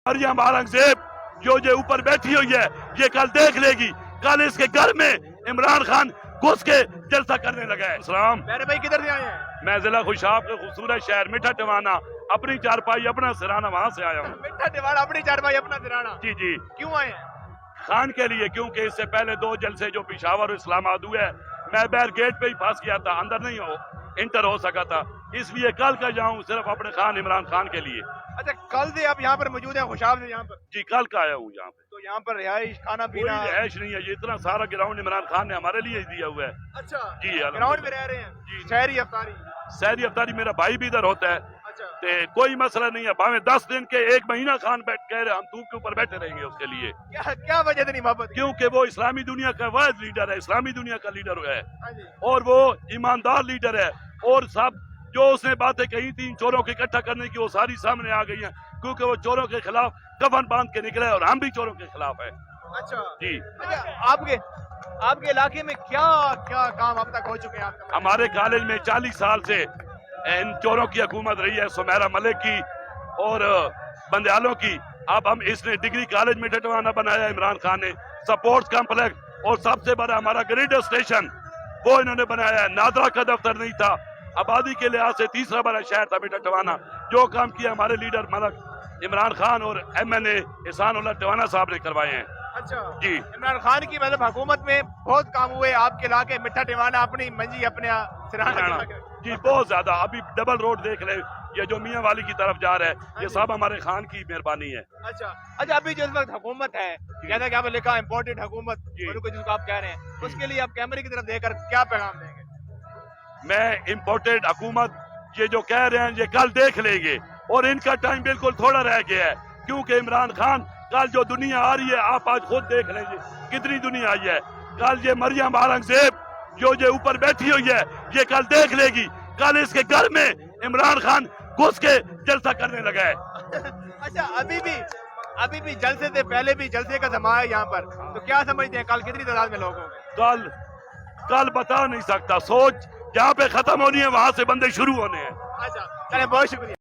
مریم اورنگزیب جو یہ اوپر بیٹھی ہوئی ہے یہ کل دیکھ لے گی، کل اس کے گھر میں عمران خان گھس کے جلسہ کرنے لگا ہے۔ السلام، میرے بھائی کدھر سے آئے ہیں؟ میں ضلع خوشاب کے خوبصورت شہر میٹھا ٹوانا اپنی چارپائی اپنا سرانہ وہاں سے آیا ہوں۔ میٹھا ٹوانا اپنی چارپائی اپنا سرانا، جی جی، کیوں آئے ہیں؟ خان کے لیے، کیونکہ اس سے پہلے 2 جلسے جو پشاور اور اسلام آباد ہوئے، میں بیر گیٹ پہ ہی پھنس گیا تھا، اندر نہیں انٹر ہو سکا تھا، اس لیے کل کا جاؤں صرف اپنے خان عمران خان کے لیے۔ اچھا، کل سے آپ یہاں پر موجود ہیں، خوشاب سے یہاں پر؟ جی کل کا آیا ہوں یہاں پہ۔ تو یہاں پر رہائش، کھانا کوئی پینا؟ رہائش نہیں ہے، یہ اتنا سارا گراؤنڈ عمران خان نے ہمارے لیے ہی دیا ہوا ہے۔ اچھا جی گراؤنڈ میں رہ رہے ہیں؟ جی، شہری افطاری؟ سحری افطاری میرا بھائی بھی ادھر ہوتا ہے، اچھا، کوئی مسئلہ نہیں ہے، بھاویں 10 دن کے 1 مہینہ خان بیٹھ کہہ رہے ہم دھوپ کے اوپر بیٹھے رہیں گے اس کے لیے، کیا وجہ اتنی محبت؟ کیونکہ وہ اسلامی دنیا کا واحد لیڈر ہے، اسلامی دنیا کا لیڈر ہے، ہاں جی، اور وہ ایماندار لیڈر ہے، اور سب جو اس نے باتیں کہی تھی چوروں کو اکٹھا کرنے کی وہ ساری سامنے آ گئی ہیں، کیونکہ وہ چوروں کے خلاف کفن باندھ کے نکلے اور ہم بھی چوروں کے خلاف ہیں۔ اچھا جی، اچھا، آپ کے علاقے میں کیا کام اب تک ہو چکے ہیں آپ کا؟ ہمارے کالج میں 40 سال سے ان چوروں کی حکومت رہی ہے، سمیرہ ملک کی اور بندیالوں کی۔ اب ہم اس نے ڈگری کالج میں ٹٹوانا بنایا عمران خان نے، سپورٹس کمپلیکس، اور سب سے بڑا ہمارا گریڈر اسٹیشن وہ انہوں نے بنایا ہے۔ نادرا کا دفتر نہیں تھا، آبادی کے لحاظ سے تیسرا بڑا شہر تھا میٹھا ٹوانا۔ جو کام کیا ہمارے لیڈر ملک عمران خان اور MNA احسان اللہ ٹوانا صاحب نے کروائے ہیں۔ اچھا جی، عمران خان کی مطلب حکومت میں بہت کام ہوئے آپ کے علاقے میٹھا ٹوانا اپنی منجی اپنے سرانا؟ جی بہت زیادہ، ابھی ڈبل روڈ دیکھ لیں، یہ جو میاں والی کی طرف جا رہا ہے یہ سب ہمارے خان کی مہربانی ہے۔ اچھا، ابھی جو اس وقت حکومت ہے، جیسا کہ آپ نے لکھا امپورٹڈ حکومت، جس کو آپ کہہ رہے ہیں، اس کے لیے آپ کیمرے کی طرف دیکھ کر کیا پیغام دیں گے؟ میں امپورٹڈ حکومت یہ جو کہہ رہے ہیں یہ کل دیکھ لیں گے، اور ان کا ٹائم بالکل تھوڑا رہ گیا ہے، کیونکہ عمران خان کل جو دنیا آ رہی ہے آپ آج خود دیکھ لیں گے کتنی دنیا آئی ہے۔ کل یہ مریم اورنگزیب جو یہ اوپر بیٹھی ہوئی ہے یہ کل دیکھ لے گی، کل اس کے گھر میں عمران خان گھس کے جلسہ کرنے لگا ہے۔ اچھا، ابھی بھی جلسے سے پہلے بھی جلسے کا سماع ہے یہاں پر، تو کیا سمجھتے ہیں کل کتنی تعداد میں لوگ ہوں گے؟ کل بتا نہیں سکتا، سوچ جہاں پہ ختم ہونی ہے وہاں سے بندے شروع ہونے ہیں۔ اچھا چلیں، بہت شکریہ۔